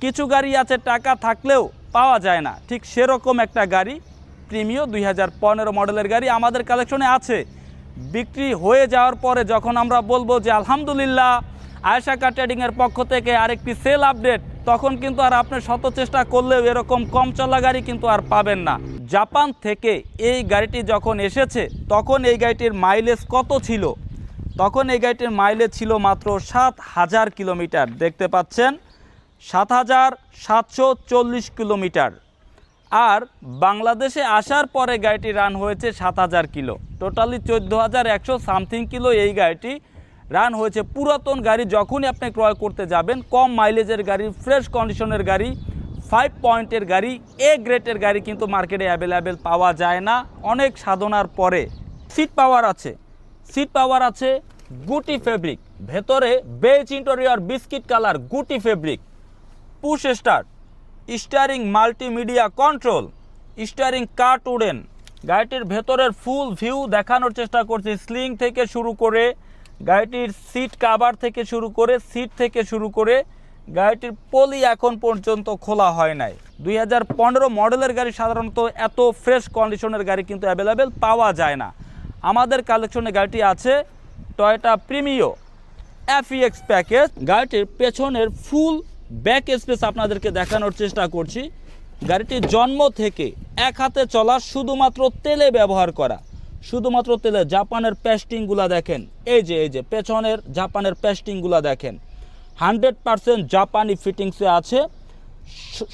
কিছু গাড়ি আছে টাকা থাকলেও পাওয়া যায় না, ঠিক সেরকম একটা গাড়ি প্রিমিও 2015 মডেলের গাড়ি আমাদের কালেকশনে আছে। বিক্রি হয়ে যাওয়ার পরে যখন আমরা বলবো যে আলহামদুলিল্লাহ আয়েশা কার ট্রেডিংয়ের পক্ষ থেকে আরেকটি সেল আপডেট, তখন কিন্তু আর আপনি শত চেষ্টা করলেও এরকম কম চলা গাড়ি কিন্তু আর পাবেন না। জাপান থেকে এই গাড়িটি যখন এসেছে তখন এই গাড়িটির মাইলেজ কত ছিল? তখন এই গাড়িটির মাইলেজ ছিল মাত্র 7000 কিলোমিটার। দেখতে পাচ্ছেন 7740 কিলোমিটার। আর বাংলাদেশে আসার পরে গাড়িটি রান হয়েছে 7000 কিলো, টোটালি 14100 সামথিং কিলো এই গাড়িটি রান হয়েছে। পুরাতন গাড়ি যখনই আপনি ক্রয় করতে যাবেন, কম মাইলেজের গাড়ি, ফ্রেশ কন্ডিশনের গাড়ি, 5 পয়েন্টের গাড়ি, এ গ্রেডের গাড়ি কিন্তু মার্কেটে অ্যাভেলেবেল পাওয়া যায় না অনেক সাধনার পরে। সিট পাওয়ার আছে, সিট পাওয়ার আছে গুটি ফেব্রিক, ভেতরে বেজ ইন্টেরিয়র বিস্কিট কালার গুটি fabric, push start, steering multimedia control, steering cut wooden. গাড়িটির ভেতরের ফুল ভিউ দেখানোর চেষ্টা করছি, স্লিং থেকে শুরু করে গাড়িটির সিট কাভার থেকে শুরু করে সিট থেকে শুরু করে গাড়িটির পলি এখন পর্যন্ত খোলা হয় নাই। 2015 মডেলের গাড়ি সাধারণত এত ফ্রেশ কন্ডিশনের গাড়ি কিন্তু অ্যাভেলেবেল পাওয়া যায় না। আমাদের কালেকশনে গাড়িটি আছে টয়োটা প্রিমিও FEX প্যাকেজ। গাড়িটির পেছনের ফুল ব্যাক স্পেস আপনাদেরকে দেখানোর চেষ্টা করছি। গাড়িটির জন্ম থেকে এক হাতে চলা, শুধুমাত্র তেলে ব্যবহার করা, শুধুমাত্র তেলে। জাপানের পেস্টিংগুলো দেখেন, এই যে পেছনের জাপানের পেস্টিংগুলো দেখেন, 100% জাপানি ফিটিংসে আছে।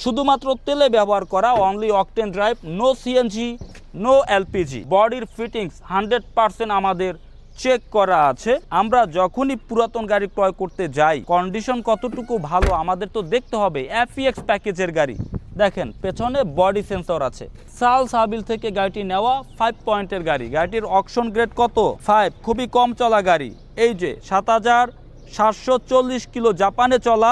শুধুমাত্র তেলে ব্যবহার করা, only octane drive, no CNG, no LPG। বডির ফিটিংস 100% আমাদের চেক করা আছে। আমরা যখনই পুরাতন গাড়ি ক্রয় করতে যাই, কন্ডিশন কতটুকু ভালো আমাদের তো দেখতে হবে। FEX প্যাকেজের গাড়ি দেখেন, পেছনে বডি সেন্সর আছে। সাল সাবিল থেকে গাড়িটি নেওয়া, 5 পয়েন্টের গাড়ি। গাড়িটির অকশন গ্রেড কত? 5, খুবই কম চলা গাড়ি। এই যে 7740 কিলো জাপানে চলা,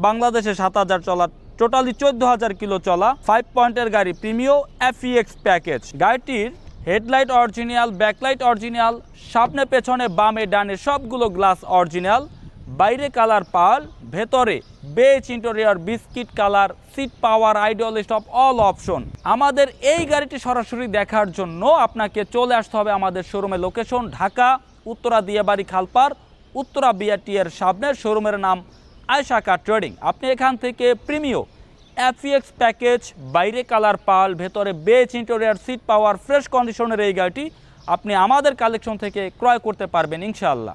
বাংলাদেশে 7000 চলা, টোটালি 14000 কিলো চলা 5 পয়েন্টের গাড়ি প্রিমিও FEX প্যাকেজ। গাড়িটির হেডলাইট অরিজিনাল, ব্যাকলাইট অরিজিনাল, সামনে পেছনে বামে ডানে সবগুলো গ্লাস অরিজিনাল, বাইরে কালার পাল, ভেতরে beige interior biscuit colour, seat power, idle stop, all option. আমাদের এই গাড়িটি সরাসরি দেখার জন্য আপনাকে চলে আসতে হবে আমাদের শোরুমের লোকেশন ঢাকা উত্তরা দিয়াবাড়ি খালপার, উত্তরা BRT এর সামনে। শোরুমের নাম আয়েশা কার ট্রেডিং। আপনি এখান থেকে প্রিমিও FEX প্যাকেজ, বাইরে কালার পাল, ভেতরে beige interior, seat power, fresh কন্ডিশনের এই গাড়িটি আপনি আমাদের কালেকশন থেকে ক্রয় করতে পারবেন ইনশাআল্লাহ।